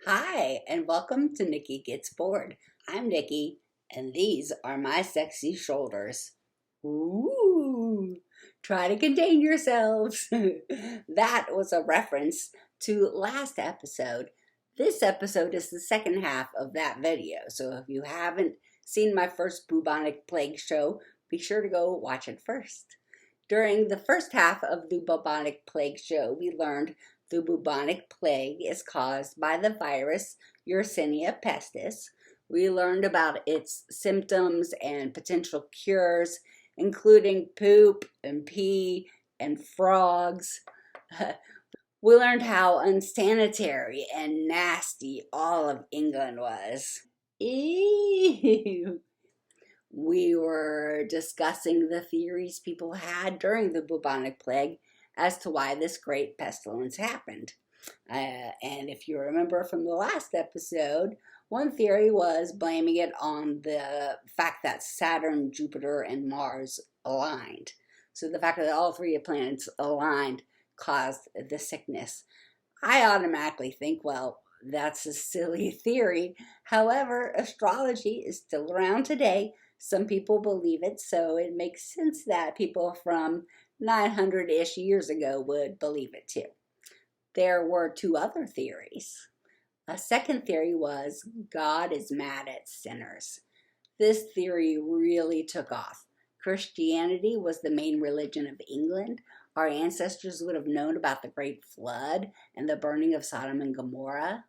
Hi, and welcome to Nikki Gets Bored. I'm Nikki, and these are my sexy shoulders. Ooh, try to contain yourselves. That was a reference to last episode. This episode is the second half of that video, so if you haven't seen my first Bubonic Plague show, be sure to go watch it first. During the first half of the Bubonic Plague show, we learned the bubonic plague is caused by the virus Yersinia pestis. We learned about its symptoms and potential cures, including poop and pee and frogs. We learned how unsanitary and nasty all of England was. Ew. We were discussing the theories people had during the bubonic plague as to why this great pestilence happened. And if you remember from the last episode, one theory was blaming it on the fact that Saturn, Jupiter, and Mars aligned. So the fact that all three planets aligned caused the sickness. I automatically think, well, that's a silly theory. However, astrology is still around today. Some people believe it, so it makes sense that people from 900-ish years ago would believe it too. There were two other theories. A second theory was God is mad at sinners. This theory really took off. Christianity was the main religion of England. Our ancestors would have known about the Great Flood and the burning of Sodom and Gomorrah.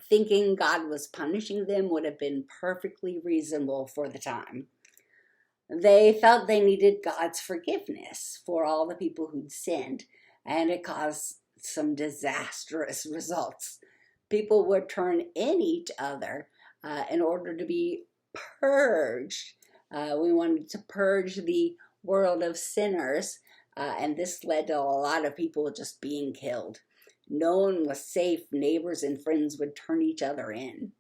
Thinking God was punishing them would have been perfectly reasonable for the time. They felt they needed God's forgiveness for all the people who'd sinned, and it caused some disastrous results. People would turn in each other in order to be purged. We wanted to purge the world of sinners, and this led to a lot of people just being killed. No one was safe. Neighbors and friends would turn each other in.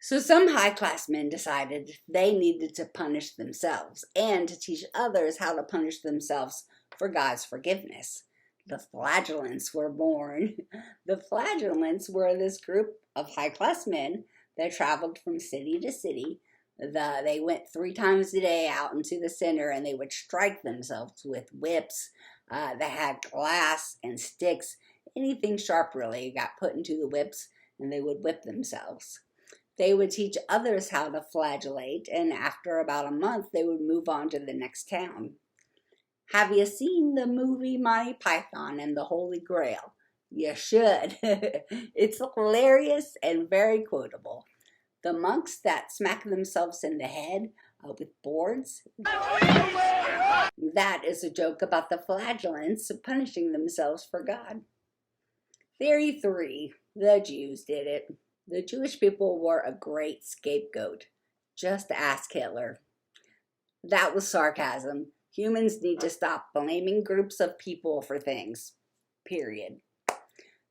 So some high-class men decided they needed to punish themselves and to teach others how to punish themselves for God's forgiveness. The flagellants were born. The flagellants were this group of high-class men that traveled from city to city. They went 3 times a day out into the center, and they would strike themselves with whips. They had glass and sticks. Anything sharp really got put into the whips, and they would whip themselves. They would teach others how to flagellate, and after about a month, they would move on to the next town. Have you seen the movie Monty Python and the Holy Grail? You should. It's hilarious and very quotable. The monks that smack themselves in the head with boards, that is a joke about the flagellants punishing themselves for God. Theory 3, the Jews did it. The Jewish people were a great scapegoat. Just ask Hitler. That was sarcasm. Humans need to stop blaming groups of people for things. Period.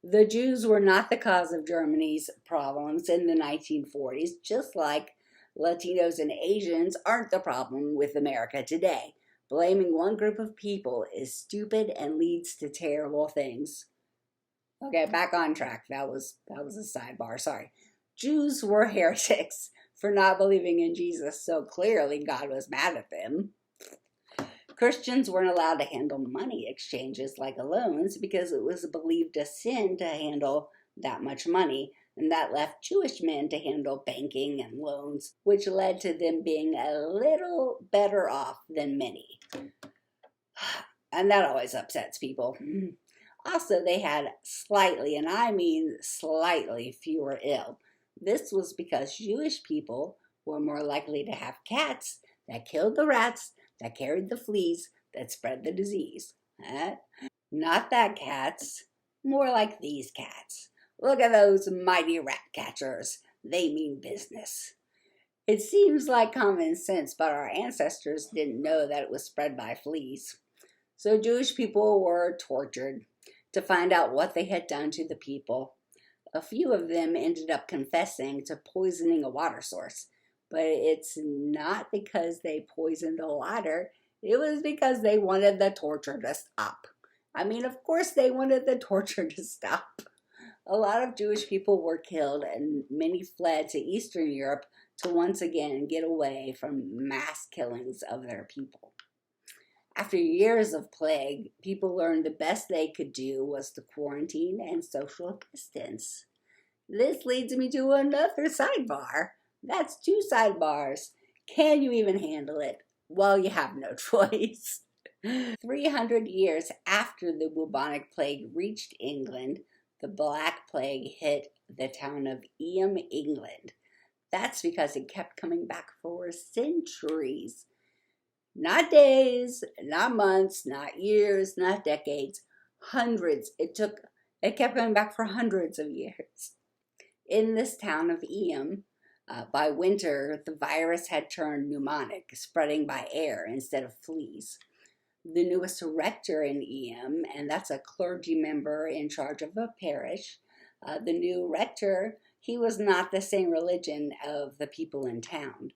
The Jews were not the cause of Germany's problems in the 1940s, just like Latinos and Asians aren't the problem with America today. Blaming one group of people is stupid and leads to terrible things. Okay, back on track. That was a sidebar, sorry. Jews were heretics for not believing in Jesus, so clearly God was mad at them. Christians weren't allowed to handle money exchanges like loans because it was believed a sin to handle that much money, and that left Jewish men to handle banking and loans, which led to them being a little better off than many. And that always upsets people. Also, they had slightly, and I mean slightly, fewer ill. This was because Jewish people were more likely to have cats that killed the rats, that carried the fleas, that spread the disease. Not that cats, more like these cats. Look at those mighty rat catchers. They mean business. It seems like common sense, but our ancestors didn't know that it was spread by fleas. So Jewish people were tortured to find out what they had done to the people. A few of them ended up confessing to poisoning a water source, but it's not because they poisoned the water. It was because they wanted the torture to stop. I mean, of course they wanted the torture to stop. A lot of Jewish people were killed, and many fled to Eastern Europe to once again get away from mass killings of their people. After years of plague, people learned the best they could do was to quarantine and social distance. This leads me to another sidebar. That's two sidebars. Can you even handle it? Well, you have no choice. 300 years after the bubonic plague reached England, the Black Plague hit the town of Eyam, England. That's because it kept coming back for centuries. Not days, not months, not years, not decades. Hundreds. It kept coming back for hundreds of years. In this town of Eyam, by winter, the virus had turned pneumonic, spreading by air instead of fleas. The newest rector in Eyam, and that's a clergy member in charge of a parish, the new rector, he was not the same religion of the people in town.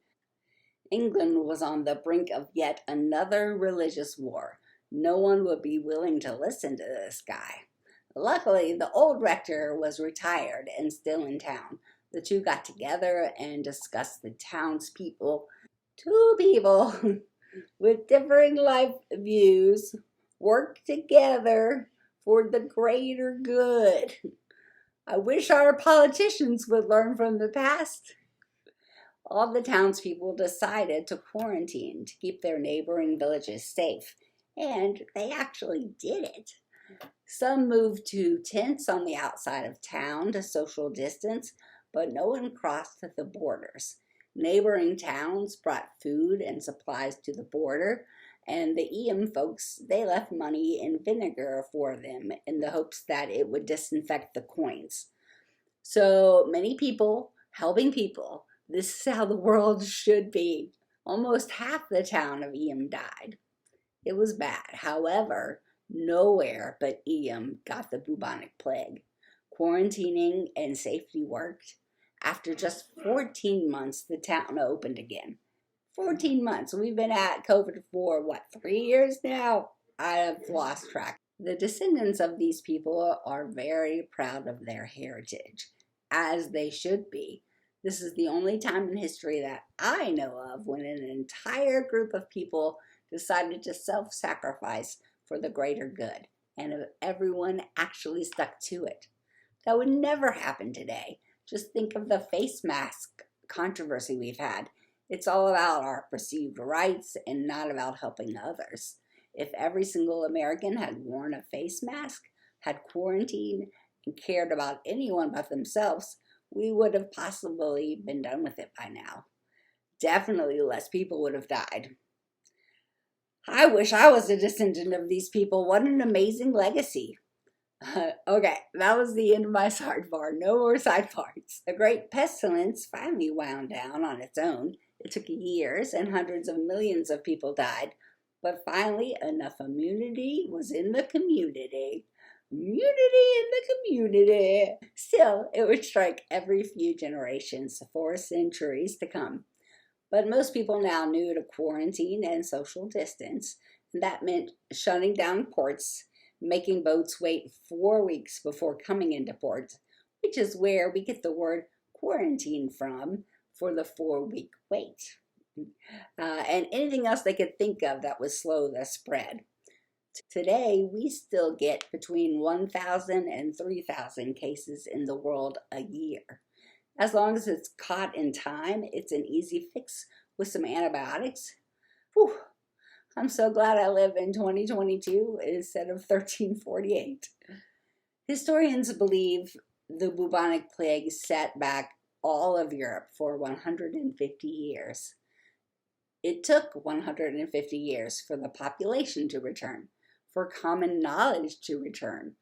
England was on the brink of yet another religious war. No one would be willing to listen to this guy. Luckily, the old rector was retired and still in town. The two got together and discussed the townspeople. Two people with differing life views work together for the greater good. I wish our politicians would learn from the past. All the townspeople decided to quarantine to keep their neighboring villages safe, and they actually did it. Some moved to tents on the outside of town to social distance, but no one crossed the borders. Neighboring towns brought food and supplies to the border, and the Eyam folks, they left money in vinegar for them in the hopes that it would disinfect the coins. So many people helping people. This is how the world should be. Almost half the town of Eyam died. It was bad. However, nowhere but Eyam got the bubonic plague. Quarantining and safety worked. After just 14 months, the town opened again. 14 months. We've been at COVID for, 3 years now? I've lost track. The descendants of these people are very proud of their heritage, as they should be. This is the only time in history that I know of when an entire group of people decided to self-sacrifice for the greater good, and everyone actually stuck to it. That would never happen today. Just think of the face mask controversy we've had. It's all about our perceived rights and not about helping others. If every single American had worn a face mask, had quarantined, and cared about anyone but themselves, we would have possibly been done with it by now. Definitely less people would have died. I wish I was a descendant of these people. What an amazing legacy. Okay, that was the end of my sidebar. No more sidebars. The great pestilence finally wound down on its own. It took years and hundreds of millions of people died. But finally, enough immunity was in the community. Immunity in the community. Still, it would strike every few generations for centuries to come. But most people now knew to quarantine and social distance. And that meant shutting down ports, making boats wait 4 weeks before coming into port, which is where we get the word quarantine from, for the 4-week wait. And anything else they could think of that would slow the spread. Today, we still get between 1,000 and 3,000 cases in the world a year. As long as it's caught in time, it's an easy fix with some antibiotics. Whew. I'm so glad I live in 2022 instead of 1348. Historians believe the bubonic plague set back all of Europe for 150 years. It took 150 years for the population to return, for common knowledge to return,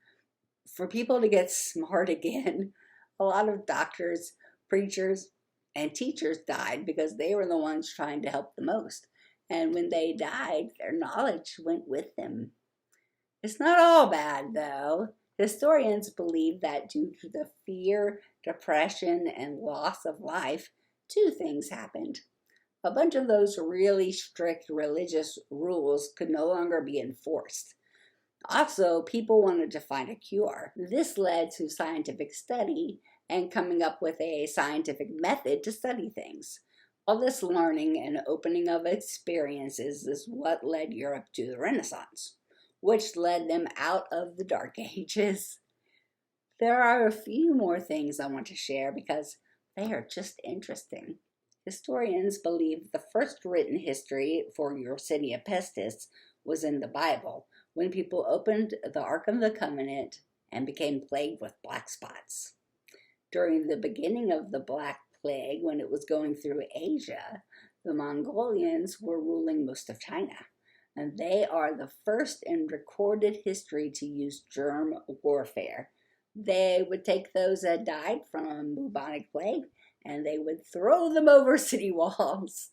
for people to get smart again. A lot of doctors, preachers, and teachers died because they were the ones trying to help the most. And when they died, their knowledge went with them. It's not all bad, though. Historians believe that due to the fear, depression, and loss of life, 2 things happened. A bunch of those really strict religious rules could no longer be enforced. Also, people wanted to find a cure. This led to scientific study and coming up with a scientific method to study things. All this learning and opening of experiences is what led Europe to the Renaissance, which led them out of the Dark Ages. There are a few more things I want to share because they are just interesting. Historians believe the first written history for Yersinia pestis was in the Bible, when people opened the Ark of the Covenant and became plagued with black spots. During the beginning of the Black Plague, when it was going through Asia, the Mongolians were ruling most of China, and they are the first in recorded history to use germ warfare. They would take those that died from bubonic plague and they would throw them over city walls.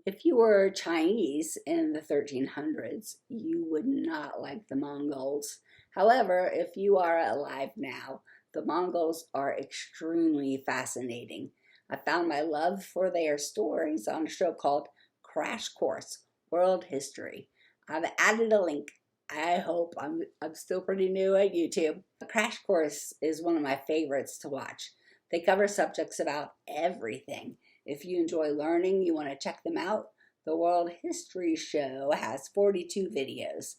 If you were Chinese in the 1300s, you would not like the Mongols. However, if you are alive now, the Mongols are extremely fascinating. I found my love for their stories on a show called Crash Course World History. I've added a link. I hope I'm still pretty new at YouTube. Crash Course is one of my favorites to watch. They cover subjects about everything. If you enjoy learning, you want to check them out, the World History Show has 42 videos.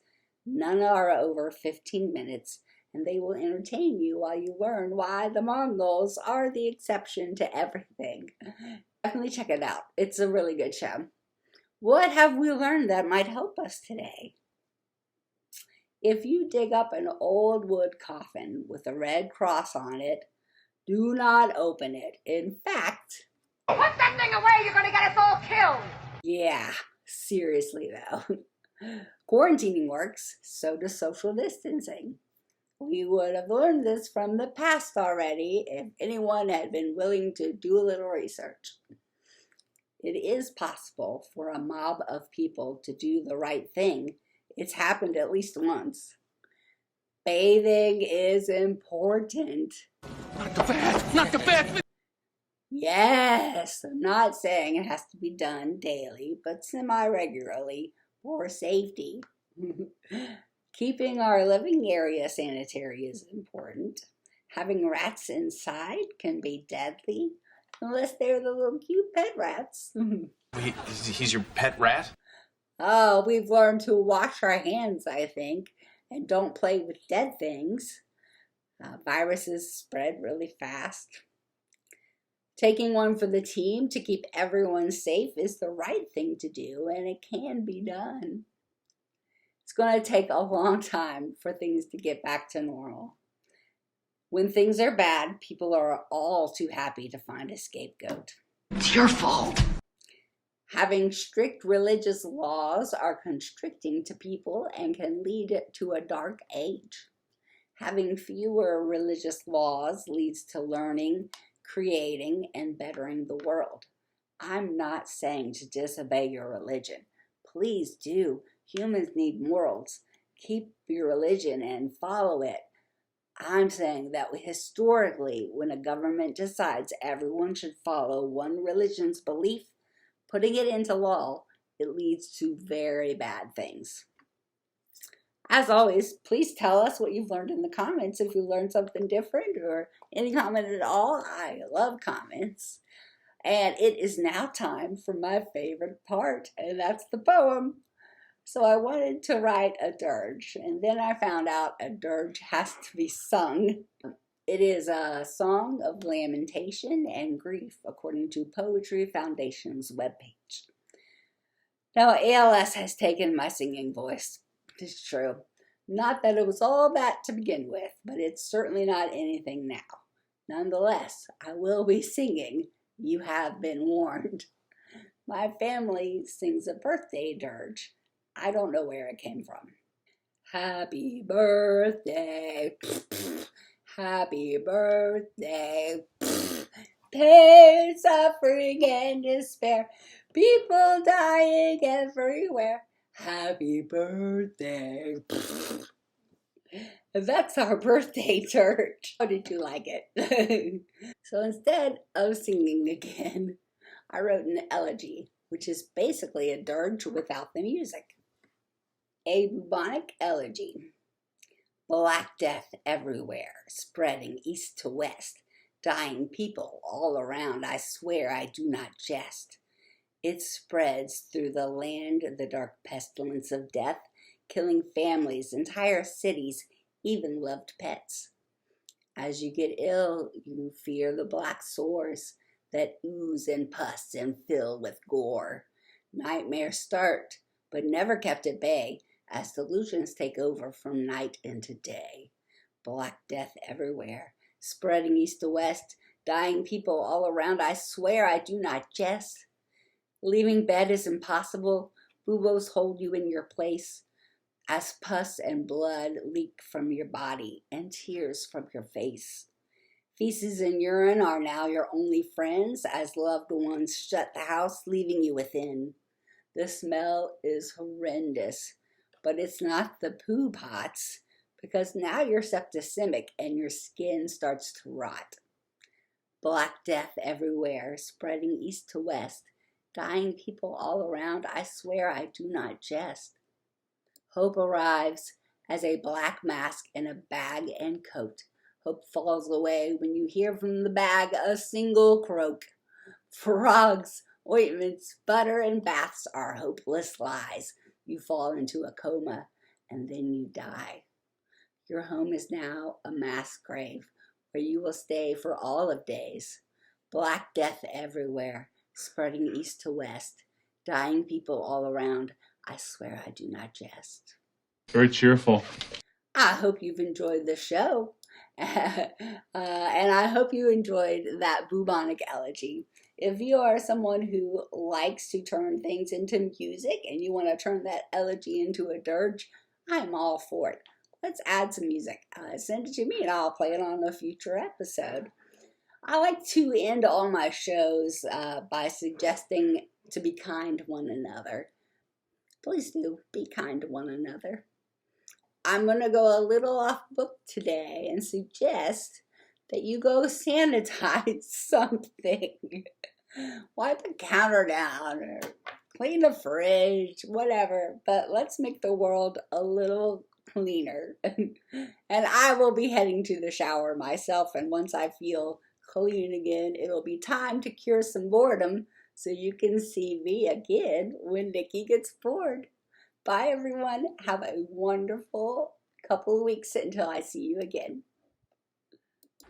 None are over 15 minutes, and they will entertain you while you learn why the Mongols are the exception to everything. Definitely check it out. It's a really good show. What have we learned that might help us today? If you dig up an old wood coffin with a red cross on it, do not open it. In fact, put that thing away, you're gonna get us all killed. Yeah, seriously though. Quarantining works, so does social distancing. We would have learned this from the past already if anyone had been willing to do a little research. It is possible for a mob of people to do the right thing. It's happened at least once. Bathing is important. Not the bath! Not the bath! Yes, I'm not saying it has to be done daily, but semi-regularly for safety. Keeping our living area sanitary is important. Having rats inside can be deadly, unless they're the little cute pet rats. Wait, he's your pet rat? Oh, we've learned to wash our hands, I think, and don't play with dead things. Viruses spread really fast. Taking one for the team to keep everyone safe is the right thing to do, and it can be done. It's going to take a long time for things to get back to normal. When things are bad, people are all too happy to find a scapegoat. It's your fault. Having strict religious laws are constricting to people and can lead to a dark age. Having fewer religious laws leads to learning, creating, and bettering the world. I'm not saying to disobey your religion. Please do. Humans need morals. Keep your religion and follow it. I'm saying that historically, when a government decides everyone should follow one religion's belief, putting it into law, it leads to very bad things. As always, please tell us what you've learned in the comments. If you learned something different or any comment at all, I love comments. And it is now time for my favorite part, and that's the poem. So I wanted to write a dirge, and then I found out a dirge has to be sung. It is a song of lamentation and grief, according to Poetry Foundation's webpage. Now, ALS has taken my singing voice. It's true. Not that it was all that to begin with, but it's certainly not anything now. Nonetheless, I will be singing. You have been warned. My family sings a birthday dirge. I don't know where it came from. Happy birthday. Happy birthday. Pain, suffering, and despair. People dying everywhere. Happy birthday. That's our birthday dirge. How did you like it? So instead of singing again, I wrote an elegy, which is basically a dirge without the music. A bubonic elegy. Black death everywhere, spreading east to west, dying people all around. I swear I do not jest. It spreads through the land, the dark pestilence of death, killing families, entire cities, even loved pets. As you get ill, you fear the black sores that ooze and pus and fill with gore. Nightmares start, but never kept at bay, as delusions take over from night into day. Black death everywhere, spreading east to west, dying people all around. I swear I do not jest. Leaving bed is impossible. Buboes hold you in your place as pus and blood leak from your body and tears from your face. Feces and urine are now your only friends as loved ones shut the house, leaving you within. The smell is horrendous, but it's not the poo pots, because now you're septicemic and your skin starts to rot. Black death everywhere, spreading east to west, dying people all around. I swear I do not jest. Hope arrives as a black mask in a bag and coat. Hope falls away when you hear from the bag a single croak. Frogs, ointments, butter, and baths are hopeless lies. You fall into a coma and then you die. Your home is now a mass grave where you will stay for all of days. Black death everywhere, spreading east to west, dying people all around. I swear I do not jest. Very cheerful. I hope you've enjoyed the show. And I hope you enjoyed that bubonic elegy. If you are someone who likes to turn things into music and you want to turn that elegy into a dirge, I'm all for it. Let's add some music. Send it to me and I'll play it on a future episode. I like to end all my shows by suggesting to be kind to one another. Please do be kind to one another. I'm going to go a little off book today and suggest that you go sanitize something. Wipe the counter down or clean the fridge, whatever. But let's make the world a little cleaner. And I will be heading to the shower myself. And once I feel clean again, it'll be time to cure some boredom so you can see me again when Niki gets bored. Bye, everyone. Have a wonderful couple of weeks until I see you again.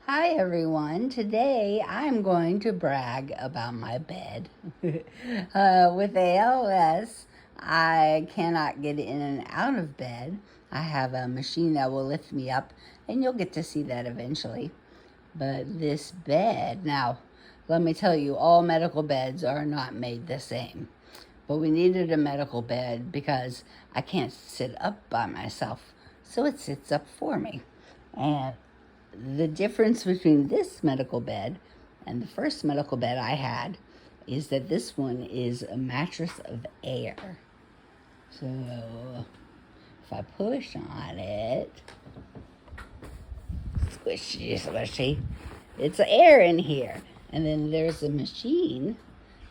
Hi, everyone. Today, I'm going to brag about my bed. With ALS, I cannot get in and out of bed. I have a machine that will lift me up, and you'll get to see that eventually. But this bed, now, let me tell you, all medical beds are not made the same. But we needed a medical bed because I can't sit up by myself, so it sits up for me. And the difference between this medical bed and the first medical bed I had is that this one is a mattress of air. So if I push on it, squishy, squishy, it's air in here. And then there's a machine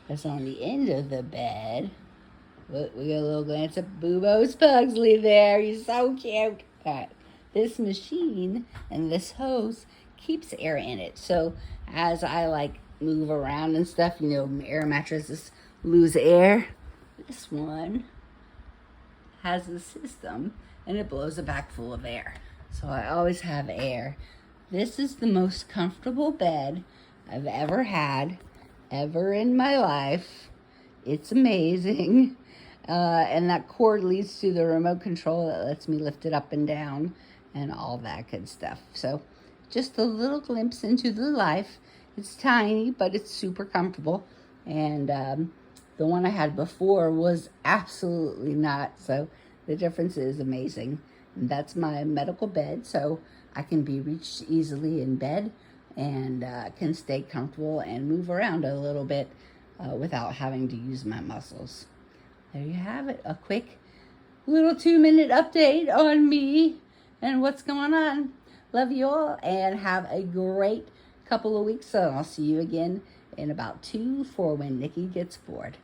that's on the end of the bed. Look, we got a little glance at Bubo's Pugsley there. He's so cute. All right. This machine and this hose keeps air in it. So as I move around and stuff, air mattresses lose air. This one has the system and it blows it back full of air. So I always have air. This is the most comfortable bed I've ever had, ever in my life. It's amazing. And that cord leads to the remote control that lets me lift it up and down and all that good stuff. So just a little glimpse into the life. It's tiny, but it's super comfortable. And the one I had before was absolutely not. So the difference is amazing. And that's my medical bed. So I can be reached easily in bed and can stay comfortable and move around a little bit without having to use my muscles. There you have it. A quick little 2-minute update on me and what's going on. Love you all and have a great couple of weeks. So I'll see you again in about 2 for when Niki gets bored.